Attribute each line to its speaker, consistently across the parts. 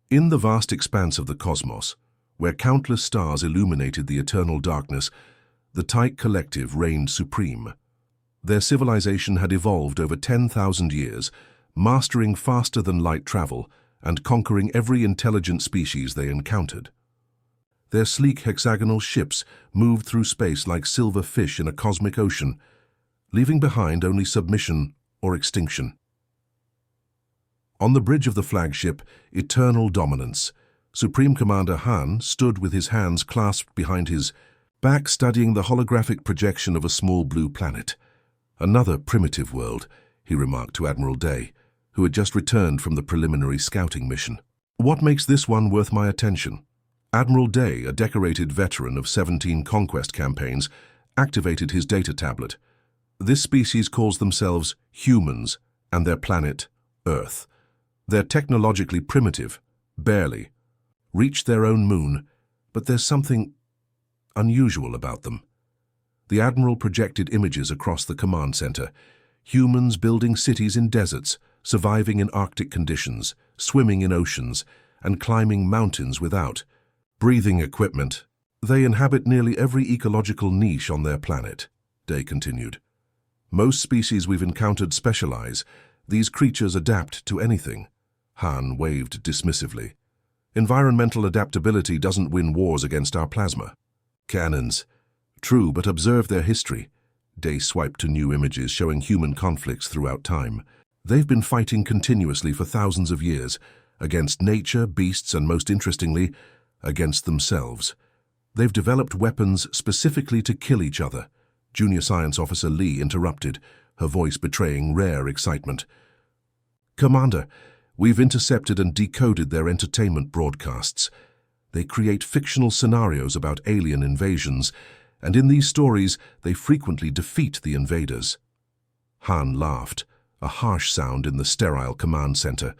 Speaker 1: In the vast expanse of the cosmos, where countless stars illuminated the eternal darkness, the Tyche Collective reigned supreme. Their civilization had evolved over 10,000 years, mastering faster-than-light travel and conquering every intelligent species they encountered. Their sleek hexagonal ships moved through space like silver fish in a cosmic ocean, leaving behind only submission or extinction. On the bridge of the flagship, Eternal Dominance, Supreme Commander Han stood with his hands clasped behind his back, studying the holographic projection of a small blue planet. "Another primitive world," he remarked to Admiral Day, who had just returned from the preliminary scouting mission. "What makes this one worth my attention?" Admiral Day, a decorated veteran of 17 conquest campaigns, activated his data tablet. This species calls themselves humans, and their planet, Earth. They're technologically primitive, barely. Reached their own moon, but there's something unusual about them. The Admiral projected images across the command center. Humans building cities in deserts, surviving in Arctic conditions, swimming in oceans, and climbing mountains without breathing equipment. They inhabit nearly every ecological niche on their planet, Day continued. Most species we've encountered specialize. These creatures adapt to anything. Han waved dismissively. Environmental adaptability doesn't win wars against our plasma cannons. True, but observe their history. Day swiped to new images showing human conflicts throughout time. They've been fighting continuously for thousands of years, against nature, beasts, and most interestingly, against themselves. They've developed weapons specifically to kill each other. Junior Science Officer Lee interrupted, her voice betraying rare excitement. "Commander, we've intercepted and decoded their entertainment broadcasts. They create fictional scenarios about alien invasions, and in these stories, they frequently defeat the invaders." Han laughed, a harsh sound in the sterile command center.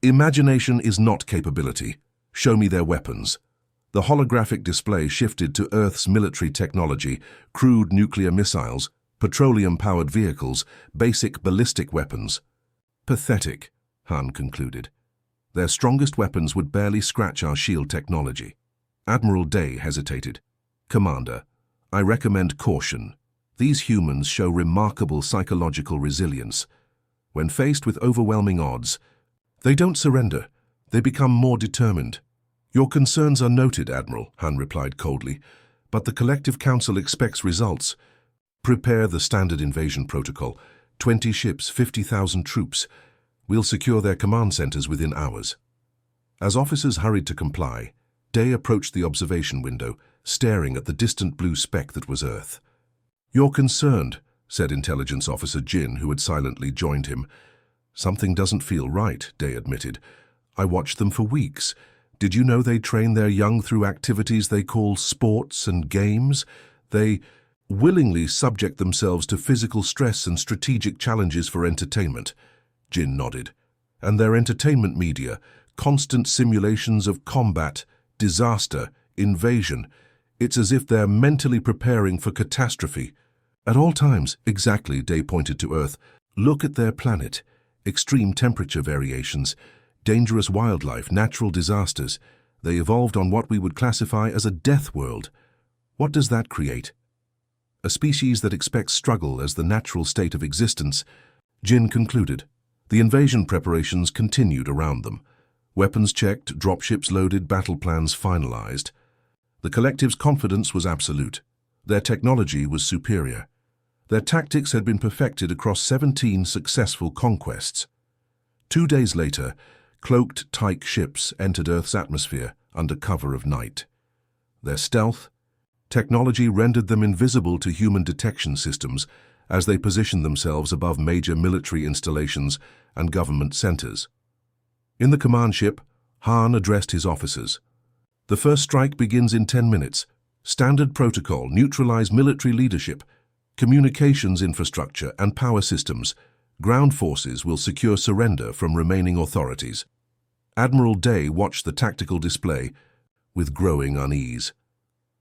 Speaker 1: "Imagination is not capability. Show me their weapons." The holographic display shifted to Earth's military technology, crude nuclear missiles, petroleum-powered vehicles, basic ballistic weapons. "Pathetic," Han concluded. "Their strongest weapons would barely scratch our shield technology." Admiral Day hesitated. "Commander, I recommend caution. These humans show remarkable psychological resilience. When faced with overwhelming odds, they don't surrender. They become more determined." "Your concerns are noted, Admiral," Han replied coldly, "but the Collective Council expects results. Prepare the standard invasion protocol. 20 ships, 50,000 troops. We'll secure their command centers within hours." As officers hurried to comply, Day approached the observation window, staring at the distant blue speck that was Earth. "You're concerned," said Intelligence Officer Jin, who had silently joined him. "Something doesn't feel right," Day admitted. "I watched them for weeks. Did you know they train their young through activities they call sports and games? They willingly subject themselves to physical stress and strategic challenges for entertainment." Jin nodded. "And their entertainment media, constant simulations of combat, disaster, invasion. It's as if they're mentally preparing for catastrophe. At all times." "Exactly," Day pointed to Earth. "Look at their planet. Extreme temperature variations, dangerous wildlife, natural disasters. They evolved on what we would classify as a death world. What does that create? A species that expects struggle as the natural state of existence." Jin concluded. The invasion preparations continued around them. Weapons checked, dropships loaded, battle plans finalized. The Collective's confidence was absolute. Their technology was superior. Their tactics had been perfected across 17 successful conquests. 2 days later, cloaked Tyche ships entered Earth's atmosphere under cover of night. Their stealth technology rendered them invisible to human detection systems as they positioned themselves above major military installations and government centers. In the command ship, Han addressed his officers. "The first strike begins in 10 minutes. Standard protocol: neutralize military leadership, communications infrastructure, and power systems. Ground forces will secure surrender from remaining authorities." Admiral Day watched the tactical display with growing unease.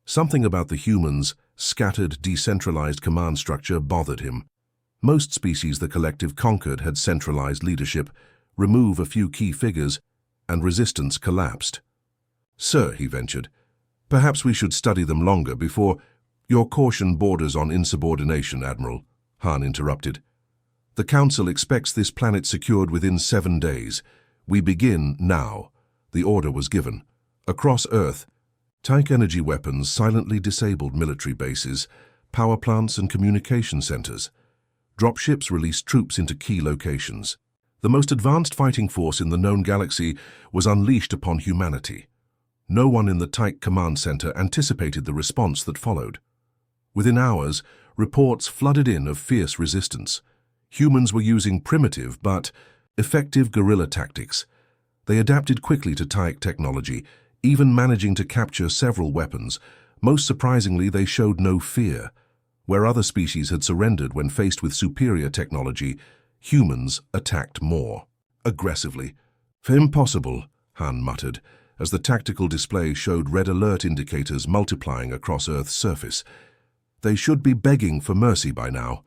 Speaker 1: Something about the humans' scattered, decentralized command structure bothered him. Most species the Collective conquered had centralized leadership. Remove a few key figures, and resistance collapsed. "Sir," he ventured, "perhaps we should study them longer before—" "Your caution borders on insubordination, Admiral," Han interrupted. "The Council expects this planet secured within 7 days. We begin now." The order was given. Across Earth, Tyke energy weapons silently disabled military bases, power plants and communication centers. Dropships released troops into key locations. The most advanced fighting force in the known galaxy was unleashed upon humanity. No one in the Tyke command center anticipated the response that followed. Within hours, reports flooded in of fierce resistance. Humans were using primitive but effective guerrilla tactics. They adapted quickly to Tyke technology, even managing to capture several weapons. Most surprisingly, they showed no fear. Where other species had surrendered when faced with superior technology, humans attacked more aggressively. "Impossible," Han muttered, as the tactical display showed red alert indicators multiplying across Earth's surface. "They should be begging for mercy by now."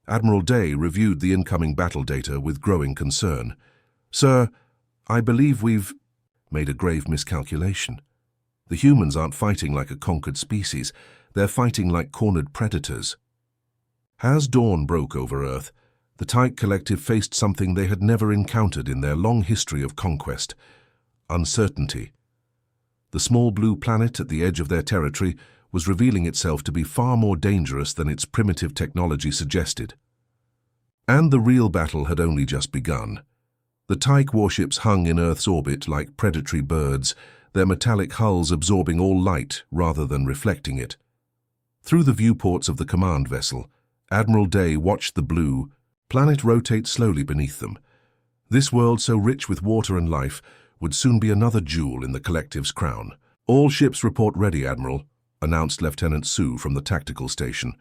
Speaker 1: Admiral Day reviewed the incoming battle data with growing concern. "Sir, I believe we've made a grave miscalculation. The humans aren't fighting like a conquered species. They're fighting like cornered predators." As dawn broke over Earth, the Tyke Collective faced something they had never encountered in their long history of conquest: uncertainty. The small blue planet at the edge of their territory was revealing itself to be far more dangerous than its primitive technology suggested. And the real battle had only just begun. The Tyke warships hung in Earth's orbit like predatory birds, their metallic hulls absorbing all light rather than reflecting it. Through the viewports of the command vessel, Admiral Day watched the blue planet rotate slowly beneath them. This world, so rich with water and life, would soon be another jewel in the Collective's crown. "All ships report ready, Admiral," announced Lieutenant Su from the tactical station.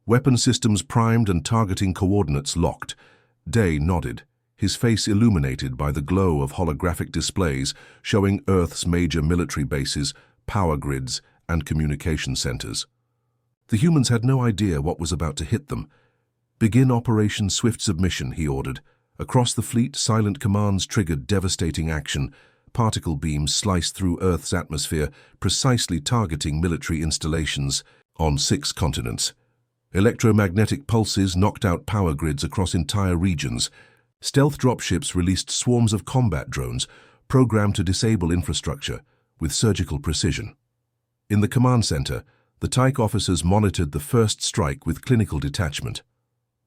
Speaker 1: "Weapon systems primed and targeting coordinates locked." Day nodded, his face illuminated by the glow of holographic displays showing Earth's major military bases, power grids, and communication centers. The humans had no idea what was about to hit them. "Begin Operation Swift Submission," he ordered. Across the fleet, silent commands triggered devastating action. Particle beams sliced through Earth's atmosphere, precisely targeting military installations on 6 continents. Electromagnetic pulses knocked out power grids across entire regions. Stealth dropships released swarms of combat drones, programmed to disable infrastructure with surgical precision. In the command center, the Tyke officers monitored the first strike with clinical detachment.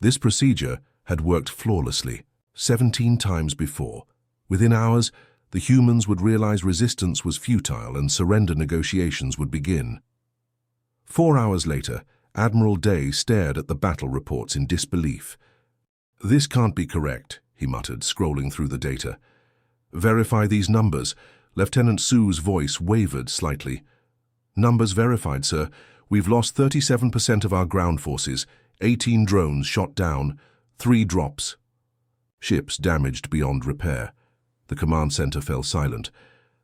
Speaker 1: This procedure had worked flawlessly, 17 times before. Within hours, the humans would realize resistance was futile and surrender negotiations would begin. 4 hours later, Admiral Day stared at the battle reports in disbelief. "This can't be correct," he muttered, scrolling through the data. "Verify these numbers." Lieutenant Su's voice wavered slightly. "Numbers verified, sir. We've lost 37% of our ground forces, 18 drones shot down, 3 drops. Ships damaged beyond repair." The command center fell silent.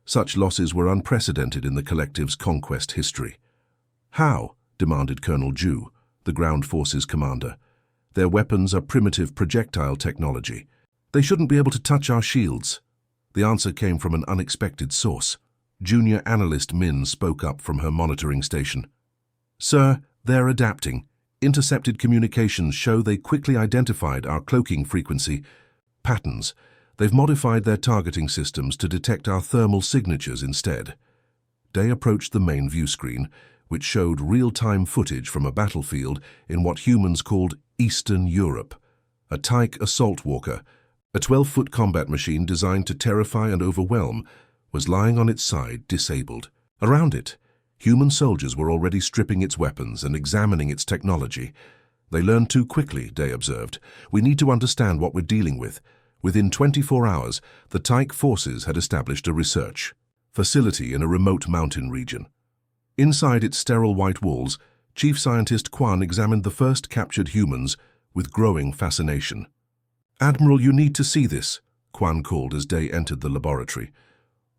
Speaker 1: Such losses were unprecedented in the Collective's conquest history. "How?" demanded Colonel Ju, the ground forces commander. "Their weapons are primitive projectile technology. They shouldn't be able to touch our shields." The answer came from an unexpected source. Junior Analyst Min spoke up from her monitoring station. "Sir, they're adapting. Intercepted communications show they quickly identified our cloaking frequency patterns. They've modified their targeting systems to detect our thermal signatures instead." Day approached the main view screen, which showed real-time footage from a battlefield in what humans called Eastern Europe. A Tyke assault walker, a 12-foot combat machine designed to terrify and overwhelm, was lying on its side, disabled. Around it, human soldiers were already stripping its weapons and examining its technology. "They learn too quickly," Day observed. "We need to understand what we're dealing with." Within 24 hours, the Tyke forces had established a research facility in a remote mountain region. Inside its sterile white walls, Chief Scientist Quan examined the first captured humans with growing fascination. "Admiral, you need to see this," Quan called as Day entered the laboratory.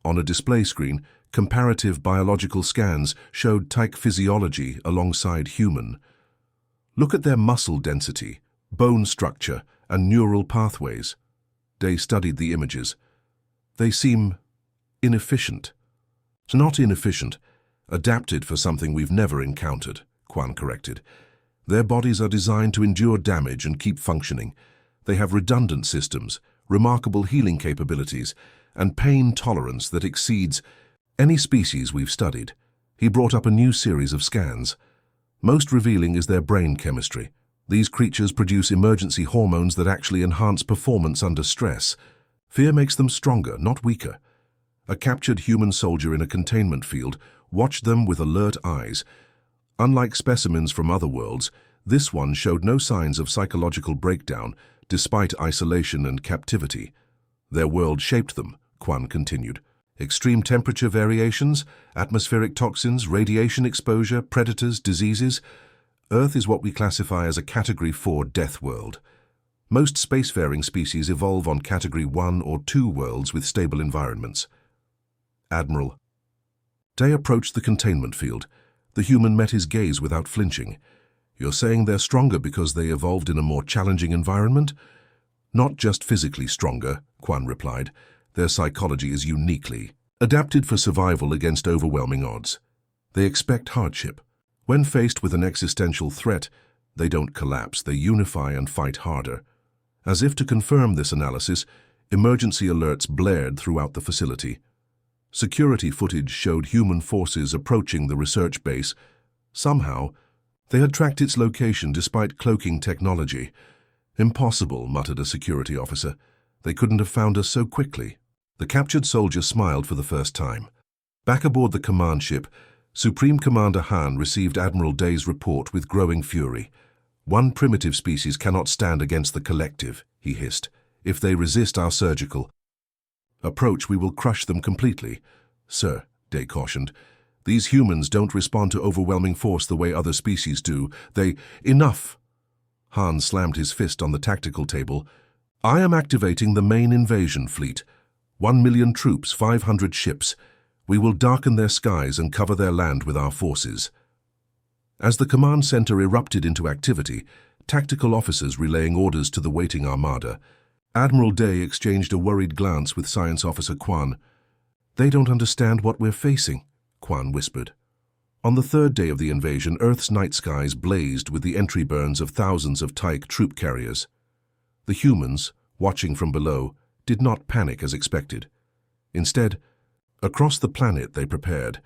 Speaker 1: On a display screen, comparative biological scans showed Tyke physiology alongside human. "Look at their muscle density, bone structure, and neural pathways." Day studied the images. "They seem Inefficient. It's not inefficient. Adapted for something we've never encountered, Quan corrected. Their bodies are designed to endure damage and keep functioning. They have redundant systems, remarkable healing capabilities, and pain tolerance that exceeds any species we've studied. He brought up a new series of scans. Most revealing is their brain chemistry. These creatures produce emergency hormones that actually enhance performance under stress. Fear makes them stronger, not weaker. A captured human soldier in a containment field watched them with alert eyes. Unlike specimens from other worlds, this one showed no signs of psychological breakdown, despite isolation and captivity. Their world shaped them, Quan continued. Extreme temperature variations, atmospheric toxins, radiation exposure, predators, diseases. Earth is what we classify as a Category 4 death world. Most spacefaring species evolve on Category 1 or 2 worlds with stable environments. Admiral. Day approached the containment field. The human met his gaze without flinching. You're saying they're stronger because they evolved in a more challenging environment? Not just physically stronger, Quan replied. Their psychology is uniquely adapted for survival against overwhelming odds. They expect hardship. When faced with an existential threat, they don't collapse, they unify and fight harder. As if to confirm this analysis, emergency alerts blared throughout the facility. Security footage showed human forces approaching the research base. Somehow, they had tracked its location despite cloaking technology. Impossible, muttered a security officer. They couldn't have found us so quickly. The captured soldier smiled for the first time. Back aboard the command ship, Supreme Commander Han received Admiral Day's report with growing fury. One primitive species cannot stand against the collective, he hissed. If they resist our surgical approach, we will crush them completely. Sir, Day cautioned, these humans don't respond to overwhelming force the way other species do. Enough! Han slammed his fist on the tactical table. I am activating the main invasion fleet. 1 million troops, 500 ships. We will darken their skies and cover their land with our forces. As the command center erupted into activity, tactical officers relaying orders to the waiting armada, Admiral Day exchanged a worried glance with Science Officer Quan. They don't understand what we're facing, Quan whispered. On the third day of the invasion, Earth's night skies blazed with the entry burns of thousands of Tyche troop carriers. The humans, watching from below, did not panic as expected. Instead, across the planet they prepared.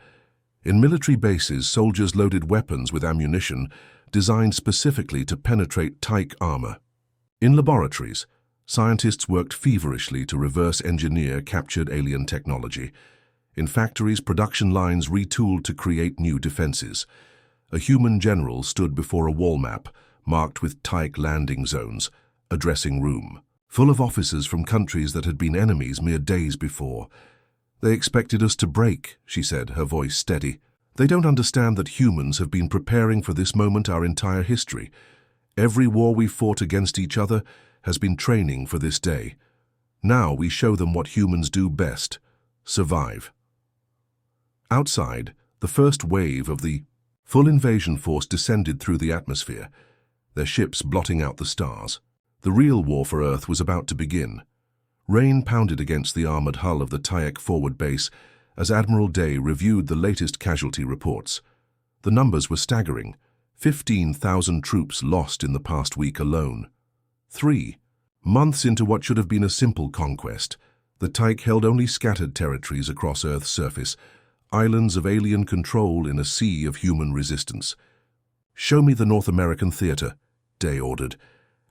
Speaker 1: In military bases, soldiers loaded weapons with ammunition designed specifically to penetrate Tyche armor. In laboratories, scientists worked feverishly to reverse engineer captured alien technology. In factories, production lines retooled to create new defenses. A human general stood before a wall map marked with Tyche landing zones, a dressing room, full of officers from countries that had been enemies mere days before. They expected us to break, she said, her voice steady. They don't understand that humans have been preparing for this moment our entire history. Every war we fought against each other has been training for this day. Now we show them what humans do best: survive. Outside, the first wave of the full invasion force descended through the atmosphere, their ships blotting out the stars. The real war for Earth was about to begin. Rain pounded against the armored hull of the Tyche forward base as Admiral Day reviewed the latest casualty reports. The numbers were staggering: 15,000 troops lost in the past week alone. 3 months into what should have been a simple conquest, the Tyche held only scattered territories across Earth's surface, islands of alien control in a sea of human resistance. "Show me the North American theater," Day ordered,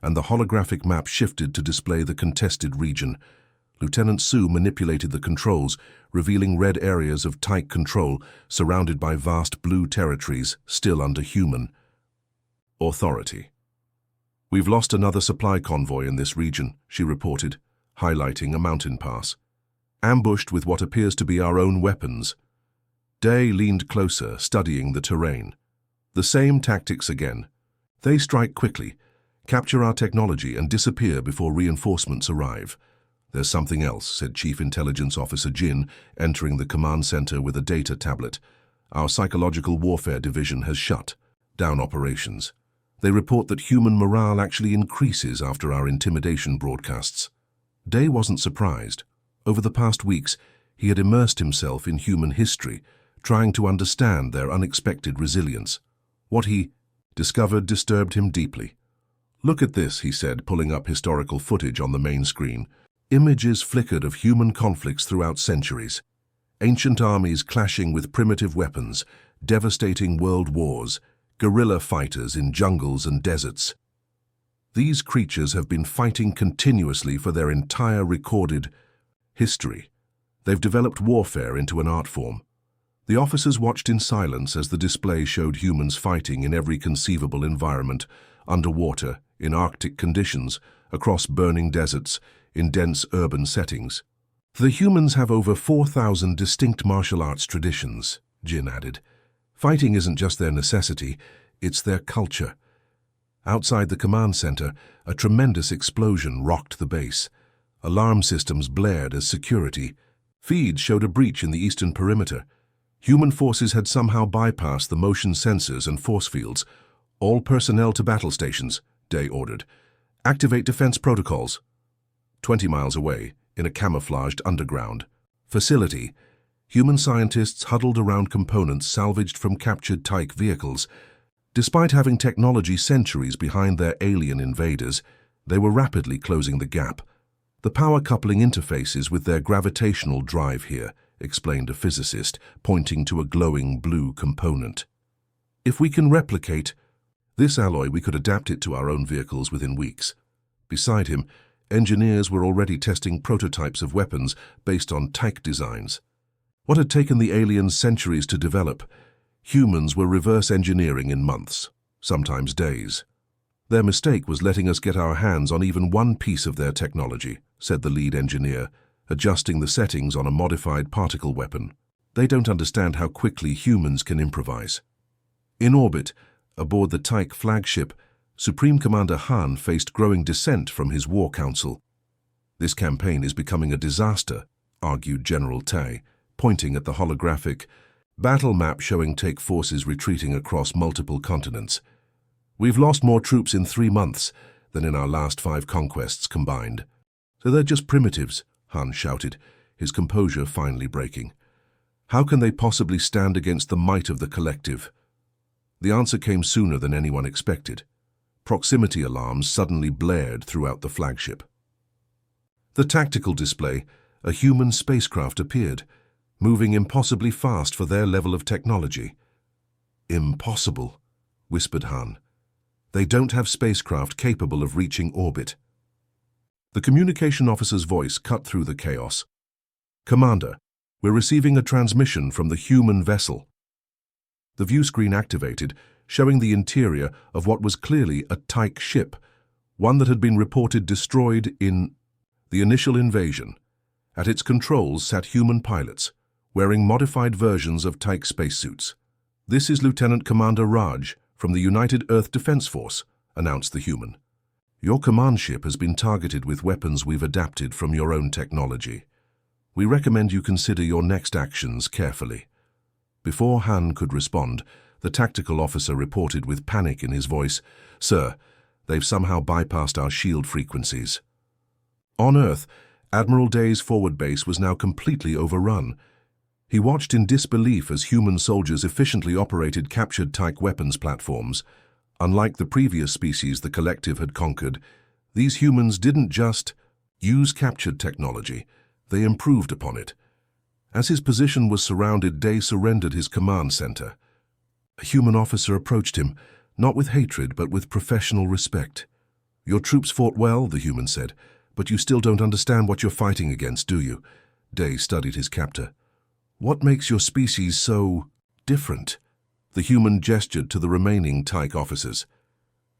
Speaker 1: and the holographic map shifted to display the contested region. Lieutenant Su manipulated the controls, revealing red areas of Tyche control surrounded by vast blue territories still under human authority. "We've lost another supply convoy in this region," she reported, highlighting a mountain pass. "Ambushed with what appears to be our own weapons." Day leaned closer, studying the terrain. "The same tactics again. They strike quickly, capture our technology, and disappear before reinforcements arrive." "There's something else," said Chief Intelligence Officer Jin, entering the command center with a data tablet. "Our psychological warfare division has shut down operations. They report that human morale actually increases after our intimidation broadcasts." Day wasn't surprised. Over the past weeks, He had immersed himself in human history, trying to understand their unexpected resilience. What he discovered disturbed him deeply. "Look at this," he said, pulling up historical footage on the main screen. Images flickered of human conflicts throughout centuries. Ancient armies clashing with primitive weapons, devastating world wars, guerrilla fighters in jungles and deserts. These creatures have been fighting continuously for their entire recorded history. They've developed warfare into an art form. The officers watched in silence as the display showed humans fighting in every conceivable environment, underwater, in Arctic conditions, across burning deserts, in dense urban settings. The humans have over 4,000 distinct martial arts traditions, Jin added. Fighting isn't just their necessity, it's their culture. Outside the command center, a tremendous explosion rocked the base. Alarm systems blared as security. Feeds showed a breach in the eastern perimeter. Human forces had somehow bypassed the motion sensors and force fields. "All personnel to battle stations," Day ordered. "Activate defense protocols." 20 miles away, in a camouflaged underground facility, human scientists huddled around components salvaged from captured Tyche vehicles. Despite having technology centuries behind their alien invaders, they were rapidly closing the gap. "The power coupling interfaces with their gravitational drive here," explained a physicist, pointing to a glowing blue component. "If we can replicate this alloy, we could adapt it to our own vehicles within weeks." Beside him, engineers were already testing prototypes of weapons based on Tyche designs. What had taken the aliens centuries to develop, humans were reverse engineering in months, sometimes days. "Their mistake was letting us get our hands on even one piece of their technology," said the lead engineer, adjusting the settings on a modified particle weapon. "They don't understand how quickly humans can improvise." In orbit, aboard the Tyche flagship, Supreme Commander Han faced growing dissent from his war council. "This campaign is becoming a disaster," argued General Tai, pointing at the holographic battle map showing Tyche forces retreating across multiple continents. "We've lost more troops in 3 months than in our last 5 conquests combined." "So they're just primitives," Han shouted, his composure finally breaking. "How can they possibly stand against the might of the collective?" The answer came sooner than anyone expected. Proximity alarms suddenly blared throughout the flagship. The tactical display, a human spacecraft appeared, moving impossibly fast for their level of technology. "Impossible," whispered Han. "They don't have spacecraft capable of reaching orbit." The communication officer's voice cut through the chaos. "Commander, we're receiving a transmission from the human vessel." The view screen activated, showing the interior of what was clearly a Tyche ship, one that had been reported destroyed in the initial invasion. At its controls sat human pilots, wearing modified versions of Tyche spacesuits. "This is Lieutenant Commander Raj from the United Earth Defense Force," announced the human. "Your command ship has been targeted with weapons we've adapted from your own technology. We recommend you consider your next actions carefully." Before Han could respond, the tactical officer reported with panic in his voice, "Sir, they've somehow bypassed our shield frequencies." On Earth, Admiral Day's forward base was now completely overrun. He watched in disbelief as human soldiers efficiently operated captured Tyche weapons platforms. Unlike the previous species the collective had conquered, these humans didn't just use captured technology, they improved upon it. As his position was surrounded, Day surrendered his command center. A human officer approached him, not with hatred but with professional respect. "Your troops fought well," the human said, "but you still don't understand what you're fighting against, do you?" Day studied his captor. "What makes your species so different?" The human gestured to the remaining Tyche officers.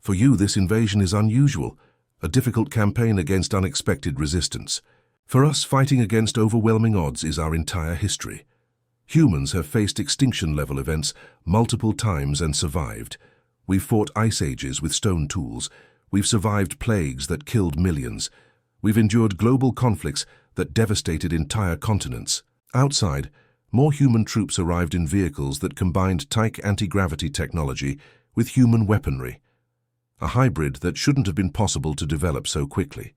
Speaker 1: "For you, this invasion is unusual, a difficult campaign against unexpected resistance. For us, fighting against overwhelming odds is our entire history. Humans have faced extinction-level events multiple times and survived. We've fought ice ages with stone tools. We've survived plagues that killed millions. We've endured global conflicts that devastated entire continents. Outside, more human troops arrived in vehicles that combined Tyche anti-gravity technology with human weaponry, a hybrid that shouldn't have been possible to develop so quickly.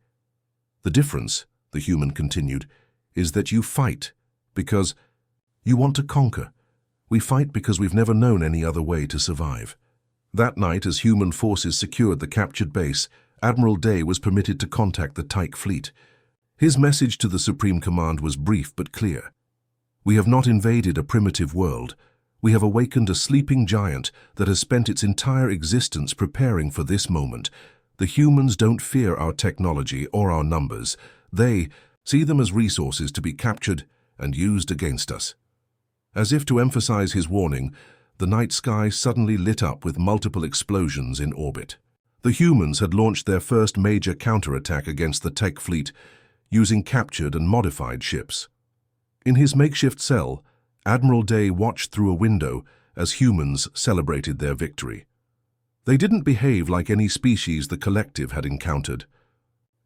Speaker 1: The difference," the human continued, "is that you fight Because you want to conquer. We fight because we've never known any other way to survive. That night, as human forces secured the captured base, Admiral Day was permitted to contact the Tyche fleet. His message to the Supreme Command was brief but clear. We have not invaded a primitive world. We have awakened a sleeping giant that has spent its entire existence preparing for this moment. The humans don't fear our technology or our numbers. They see them as resources to be captured and used against us. As if to emphasize his warning, the night sky suddenly lit up with multiple explosions in orbit. The humans had launched their first major counterattack against the Tyche fleet, using captured and modified ships. In his makeshift cell, Admiral Day watched through a window as humans celebrated their victory. They didn't behave like any species the collective had encountered.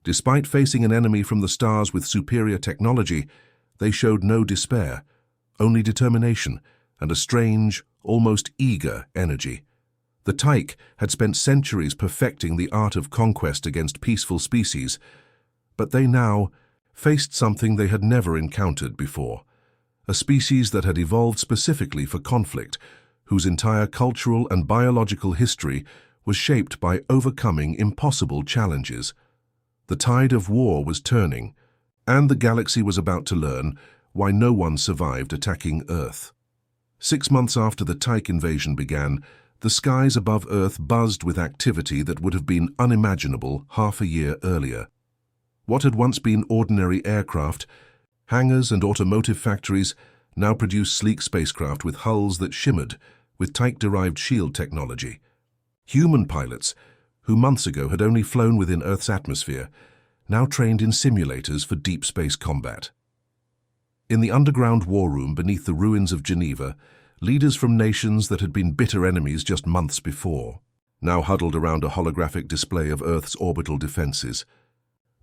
Speaker 1: Despite facing an enemy from the stars with superior technology, they showed no despair, only determination and a strange, almost eager energy. The Tyche had spent centuries perfecting the art of conquest against peaceful species, but they now faced something they had never encountered before, a species that had evolved specifically for conflict, whose entire cultural and biological history was shaped by overcoming impossible challenges. The tide of war was turning, and the galaxy was about to learn why no one survived attacking Earth. 6 months after the Tyche invasion began, the skies above Earth buzzed with activity that would have been unimaginable half a year earlier. What had once been ordinary aircraft, hangars and automotive factories now produced sleek spacecraft with hulls that shimmered with Tyche-derived shield technology. Human pilots, who months ago had only flown within Earth's atmosphere, now trained in simulators for deep space combat. In the underground war room beneath the ruins of Geneva, leaders from nations that had been bitter enemies just months before now huddled around a holographic display of Earth's orbital defenses.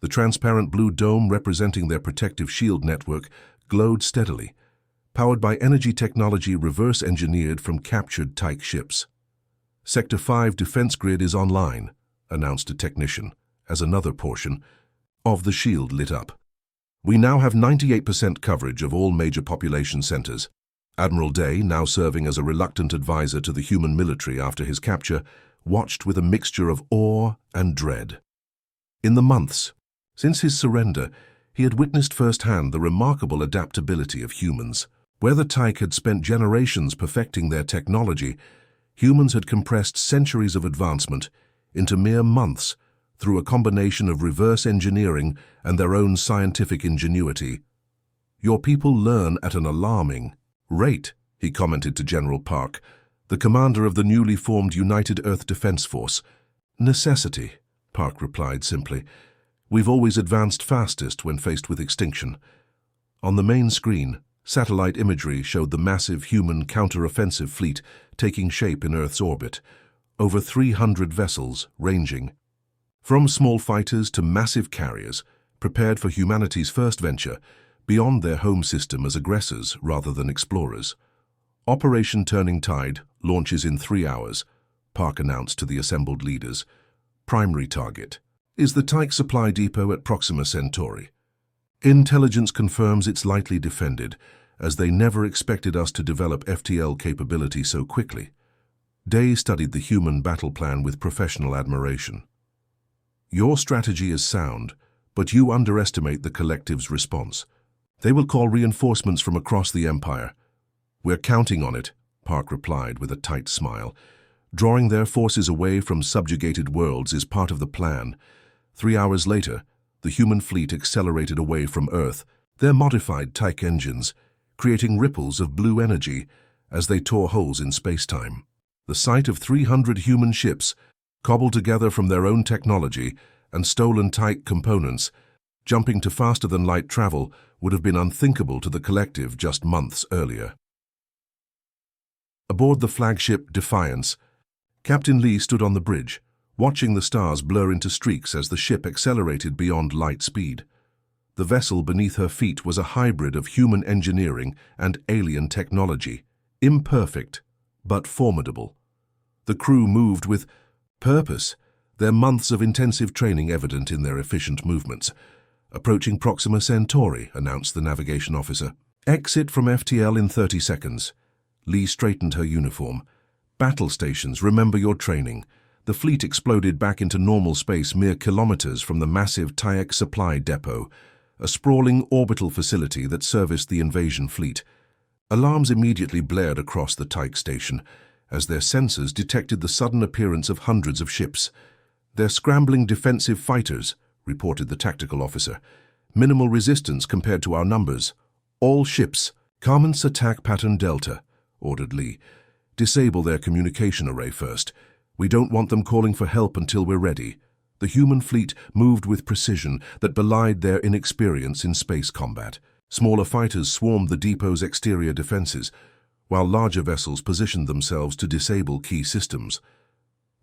Speaker 1: The transparent blue dome representing their protective shield network glowed steadily, powered by energy technology reverse-engineered from captured Tyche ships. Sector 5 defense grid is online, announced a technician, as another portion of the shield lit up. We now have 98% coverage of all major population centers. Admiral Day, now serving as a reluctant advisor to the human military after his capture, watched with a mixture of awe and dread. In the months since his surrender, he had witnessed firsthand the remarkable adaptability of humans. Where the Tyche had spent generations perfecting their technology, humans had compressed centuries of advancement into mere months through a combination of reverse engineering and their own scientific ingenuity. Your people learn at an alarming rate, he commented to General Park, the commander of the newly formed United Earth Defense Force. Necessity, Park replied simply. We've always advanced fastest when faced with extinction. On the main screen, satellite imagery showed the massive human counter-offensive fleet taking shape in Earth's orbit, over 300 vessels ranging from small fighters to massive carriers, prepared for humanity's first venture beyond their home system as aggressors rather than explorers. Operation Turning Tide launches in 3 hours, Park announced to the assembled leaders. Primary target is the Tyche supply depot at Proxima Centauri. Intelligence confirms it's lightly defended, as they never expected us to develop FTL capability so quickly. Day studied the human battle plan with professional admiration. Your strategy is sound, but you underestimate the collective's response. They will call reinforcements from across the Empire. We're counting on it, Park replied with a tight smile. Drawing their forces away from subjugated worlds is part of the plan. 3 hours later, the human fleet accelerated away from Earth, their modified Tyche engines, creating ripples of blue energy as they tore holes in space-time. The sight of 300 human ships, cobbled together from their own technology and stolen Tyche components, jumping to faster-than-light travel would have been unthinkable to the collective just months earlier. Aboard the flagship Defiance, Captain Lee stood on the bridge, watching the stars blur into streaks as the ship accelerated beyond light speed. The vessel beneath her feet was a hybrid of human engineering and alien technology, imperfect but formidable. The crew moved with purpose, their months of intensive training evident in their efficient movements. Approaching Proxima Centauri, announced the navigation officer. Exit from FTL in 30 seconds. Lee straightened her uniform. Battle stations, remember your training. The fleet exploded back into normal space mere kilometers from the massive Tyek supply depot, a sprawling orbital facility that serviced the invasion fleet. Alarms immediately blared across the Tyke station as their sensors detected the sudden appearance of hundreds of ships. "They're scrambling defensive fighters," reported the tactical officer. "Minimal resistance compared to our numbers. All ships, Carmen's attack pattern Delta," ordered Lee. "Disable their communication array first. We don't want them calling for help until we're ready." The human fleet moved with precision that belied their inexperience in space combat. Smaller fighters swarmed the depot's exterior defenses, while larger vessels positioned themselves to disable key systems.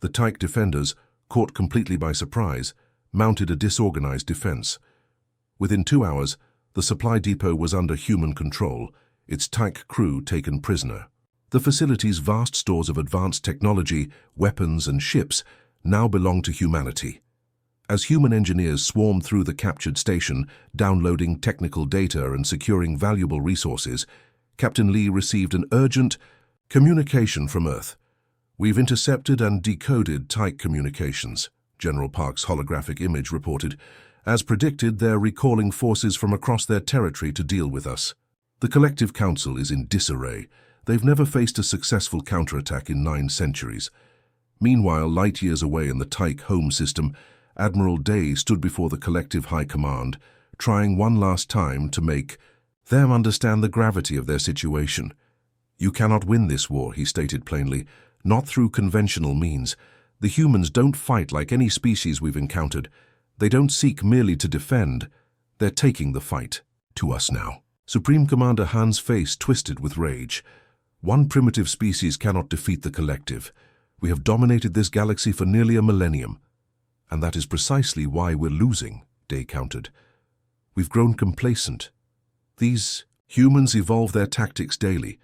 Speaker 1: The Tyke defenders, caught completely by surprise, mounted a disorganized defense. Within 2 hours, the supply depot was under human control, its Tyke crew taken prisoner. The facility's vast stores of advanced technology, weapons, and ships now belong to humanity. As human engineers swarmed through the captured station, downloading technical data and securing valuable resources, Captain Lee received an urgent communication from Earth. "We've intercepted and decoded Tyke communications," General Park's holographic image reported. "As predicted, they're recalling forces from across their territory to deal with us. The Collective Council is in disarray. They've never faced a successful counterattack in 9 centuries. Meanwhile, light years away in the Tyke home system, Admiral Day stood before the Collective High Command, trying one last time to make them understand the gravity of their situation. "You cannot win this war," he stated plainly, "not through conventional means. The humans don't fight like any species we've encountered. They don't seek merely to defend. They're taking the fight to us now." Supreme Commander Han's face twisted with rage. "One primitive species cannot defeat the Collective. We have dominated this galaxy for nearly a millennium. And that is precisely why we're losing," Day countered. "We've grown complacent. These humans evolve their tactics daily.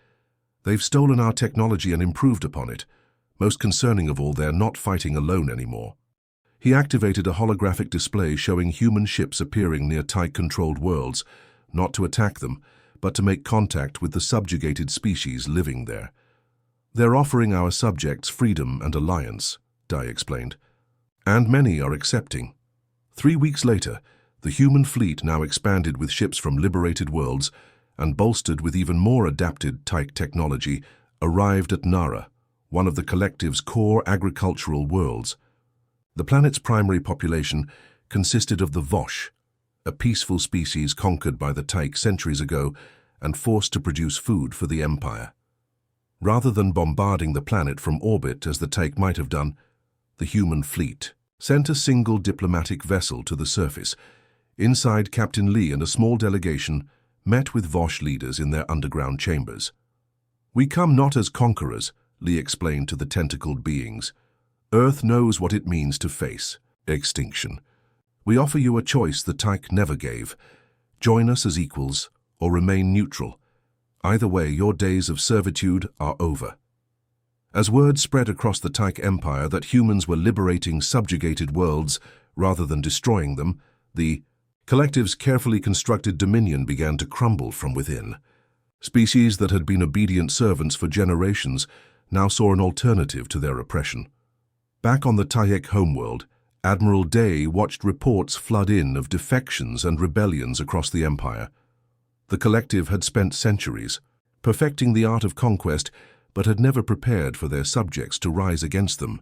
Speaker 1: They've stolen our technology and improved upon it. Most concerning of all, they're not fighting alone anymore." He activated a holographic display showing human ships appearing near Tyke-controlled worlds, not to attack them, but to make contact with the subjugated species living there. "They're offering our subjects freedom and alliance," Day explained. "And many are accepting." 3 weeks later, the human fleet, now expanded with ships from liberated worlds and bolstered with even more adapted Tyke technology, arrived at Nara, one of the Collective's core agricultural worlds. The planet's primary population consisted of the Vosh, a peaceful species conquered by the Tyke centuries ago and forced to produce food for the Empire. Rather than bombarding the planet from orbit as the Tyke might have done, the human fleet sent a single diplomatic vessel to the surface. Inside, Captain Lee and a small delegation met with Vosh leaders in their underground chambers. "We come not as conquerors," Lee explained to the tentacled beings. "Earth knows what it means to face extinction. We offer you a choice the Tyke never gave. Join us as equals or remain neutral. Either way, your days of servitude are over." As word spread across the Tyke Empire that humans were liberating subjugated worlds rather than destroying them, the Collective's carefully constructed dominion began to crumble from within. Species that had been obedient servants for generations now saw an alternative to their oppression. Back on the Tyek homeworld, Admiral Day watched reports flood in of defections and rebellions across the Empire. The Collective had spent centuries perfecting the art of conquest, but had never prepared for their subjects to rise against them.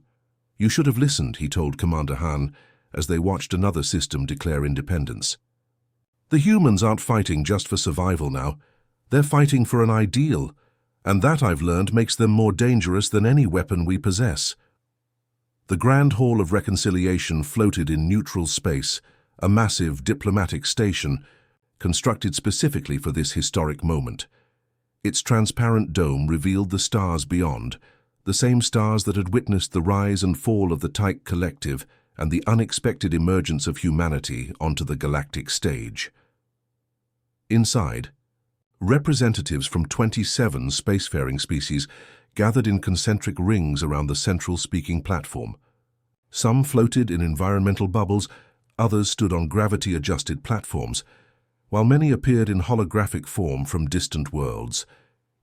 Speaker 1: "You should have listened," he told Commander Han, as they watched another system declare independence. "The humans aren't fighting just for survival now. They're fighting for an ideal, and that, I've learned, makes them more dangerous than any weapon we possess." The Grand Hall of Reconciliation floated in neutral space, a massive diplomatic station constructed specifically for this historic moment. Its transparent dome revealed the stars beyond, the same stars that had witnessed the rise and fall of the Tyke Collective and the unexpected emergence of humanity onto the galactic stage. Inside, representatives from 27 spacefaring species gathered in concentric rings around the central speaking platform. Some floated in environmental bubbles, others stood on gravity-adjusted platforms. while many appeared in holographic form from distant worlds.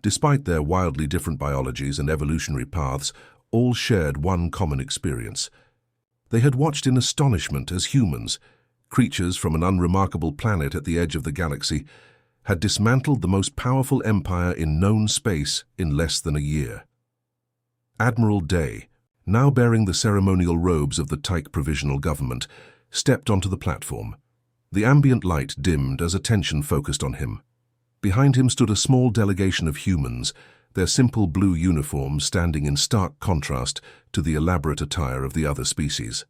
Speaker 1: Despite their wildly different biologies and evolutionary paths, all shared one common experience. They had watched in astonishment as humans, creatures from an unremarkable planet at the edge of the galaxy, had dismantled the most powerful empire in known space in less than a year. Admiral Day, now bearing the ceremonial robes of the Tyche Provisional Government, stepped onto the platform. The ambient light dimmed as attention focused on him. Behind him stood a small delegation of humans, their simple blue uniforms standing in stark contrast to the elaborate attire of the other species.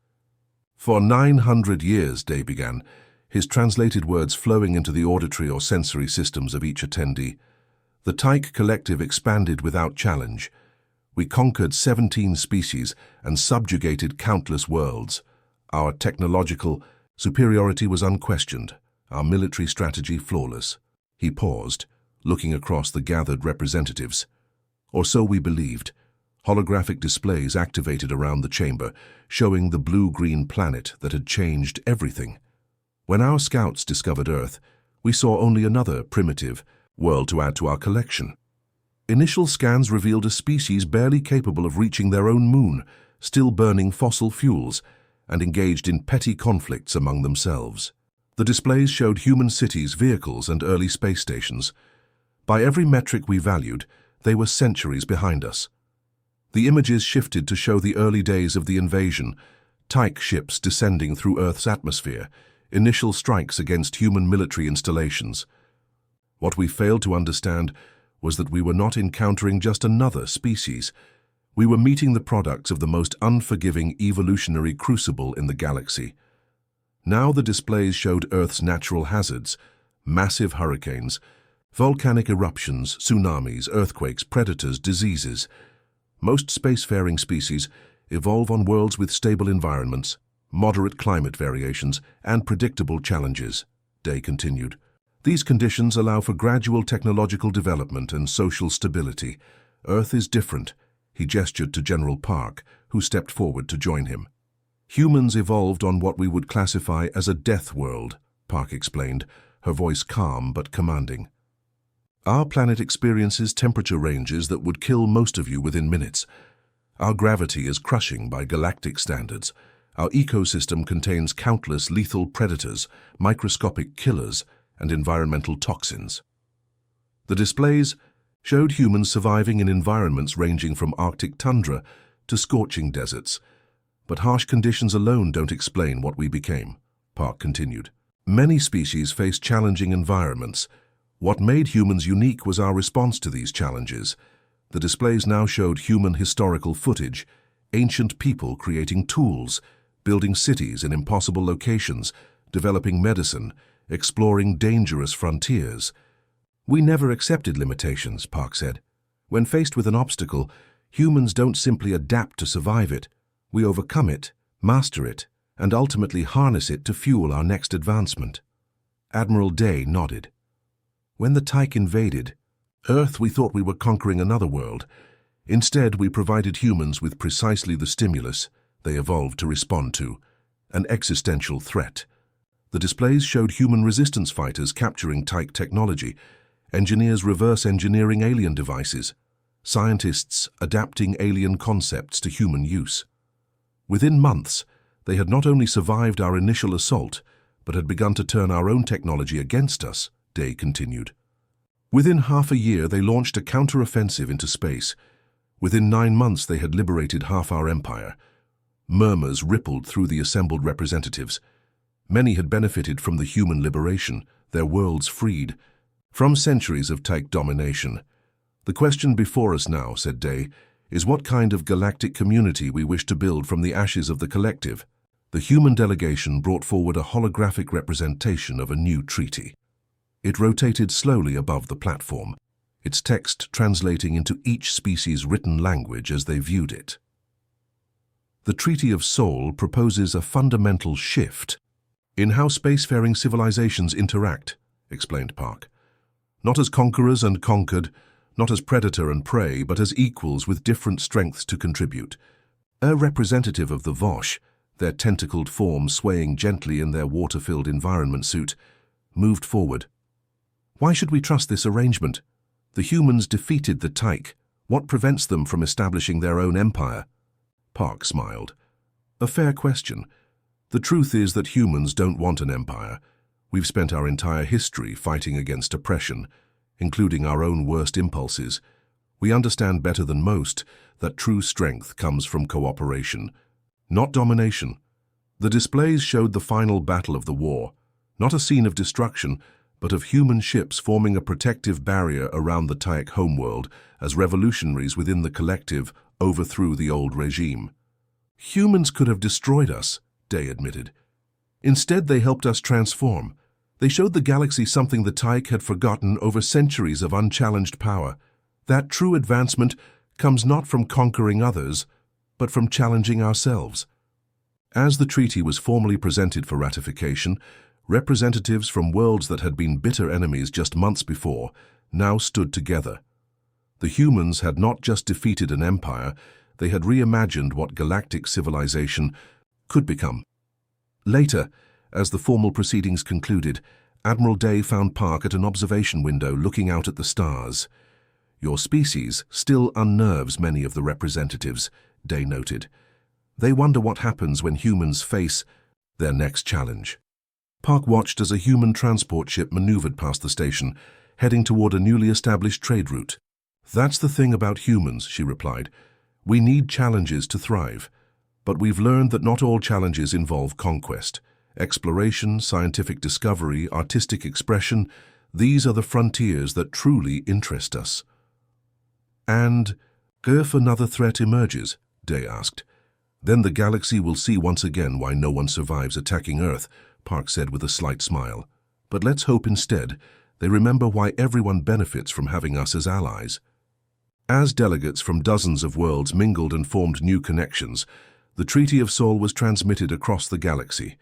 Speaker 1: "For 900 years," Day began, his translated words flowing into the auditory or sensory systems of each attendee, "the Tyche Collective expanded without challenge. We conquered 17 species and subjugated countless worlds. Our technological superiority was unquestioned, our military strategy flawless." He paused, looking across the gathered representatives. "Or so we believed." Holographic displays activated around the chamber, showing the blue-green planet that had changed everything. When our scouts discovered Earth, we saw only another primitive world to add to our collection. Initial scans revealed a species barely capable of reaching their own moon, still burning fossil fuels, and engaged in petty conflicts among themselves. The displays showed human cities, vehicles, and early space stations. By every metric we valued, they were centuries behind us. The images shifted to show the early days of the invasion, Tyche ships descending through Earth's atmosphere, initial strikes against human military installations. What we failed to understand was that we were not encountering just another species. We were meeting the products of the most unforgiving evolutionary crucible in the galaxy. Now the displays showed Earth's natural hazards, massive hurricanes, volcanic eruptions, tsunamis, earthquakes, predators, diseases. Most spacefaring species evolve on worlds with stable environments, moderate climate variations, and predictable challenges, Day continued. These conditions allow for gradual technological development and social stability. Earth is different. He gestured to General Park, who stepped forward to join him. Humans evolved on what we would classify as a death world, Park explained, her voice calm but commanding. Our planet experiences temperature ranges that would kill most of you within minutes. Our gravity is crushing by galactic standards. Our ecosystem contains countless lethal predators, microscopic killers, and environmental toxins. The displays showed humans surviving in environments ranging from Arctic tundra to scorching deserts. But harsh conditions alone don't explain what we became, Park continued. Many species face challenging environments. What made humans unique was our response to these challenges. The displays now showed human historical footage, ancient people creating tools, building cities in impossible locations, developing medicine, exploring dangerous frontiers. "We never accepted limitations," Park said. "When faced with an obstacle, humans don't simply adapt to survive it. We overcome it, master it, and ultimately harness it to fuel our next advancement." Admiral Day nodded. "When the Tyche invaded Earth, we thought we were conquering another world. Instead, we provided humans with precisely the stimulus they evolved to respond to, an existential threat." The displays showed human resistance fighters capturing Tyche technology, engineers reverse engineering alien devices, scientists adapting alien concepts to human use. Within months, they had not only survived our initial assault, but had begun to turn our own technology against us, Day continued. Within half a year, they launched a counter-offensive into space. Within 9 months, they had liberated half our empire. Murmurs rippled through the assembled representatives. Many had benefited from the human liberation, their worlds freed, from centuries of Tyche domination. "The question before us now," said Day, "is what kind of galactic community we wish to build from the ashes of the collective." The human delegation brought forward a holographic representation of a new treaty. It rotated slowly above the platform, its text translating into each species' written language as they viewed it. "The Treaty of Soul proposes a fundamental shift in how spacefaring civilizations interact," explained Park. "Not as conquerors and conquered, not as predator and prey, but as equals with different strengths to contribute." A representative of the Vosh, their tentacled forms swaying gently in their water-filled environment suit, moved forward. Why should we trust this arrangement? The humans defeated the Tyche. What prevents them from establishing their own empire? Park smiled. A fair question. The truth is that humans don't want an empire. We've spent our entire history fighting against oppression, including our own worst impulses. We understand better than most that true strength comes from cooperation, not domination. The displays showed the final battle of the war, not a scene of destruction, but of human ships forming a protective barrier around the Tyche homeworld as revolutionaries within the collective overthrew the old regime. Humans could have destroyed us, Day admitted. Instead, they helped us transform. They showed the galaxy something the Tyche had forgotten over centuries of unchallenged power. That true advancement comes not from conquering others, but from challenging ourselves. As the treaty was formally presented for ratification, representatives from worlds that had been bitter enemies just months before now stood together. The humans had not just defeated an empire, they had reimagined what galactic civilization could become. Later, as the formal proceedings concluded, Admiral Day found Park at an observation window looking out at the stars. "Your species still unnerves many of the representatives," Day noted. "They wonder what happens when humans face their next challenge." Park watched as a human transport ship maneuvered past the station, heading toward a newly established trade route. "That's the thing about humans," she replied. "We need challenges to thrive. But we've learned that not all challenges involve conquest. Exploration, scientific discovery, artistic expression, these are the frontiers that truly interest us." "And if another threat emerges?" Day asked. "Then the galaxy will see once again why no one survives attacking Earth," Park said with a slight smile. "But let's hope instead they remember why everyone benefits from having us as allies." As delegates from dozens of worlds mingled and formed new connections, the Treaty of Sol was transmitted across the galaxy,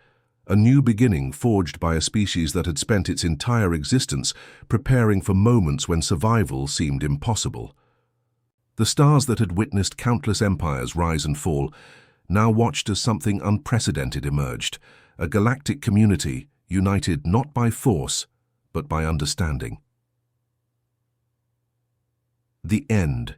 Speaker 1: a new beginning forged by a species that had spent its entire existence preparing for moments when survival seemed impossible. The stars that had witnessed countless empires rise and fall now watched as something unprecedented emerged, a galactic community united not by force, but by understanding. The end.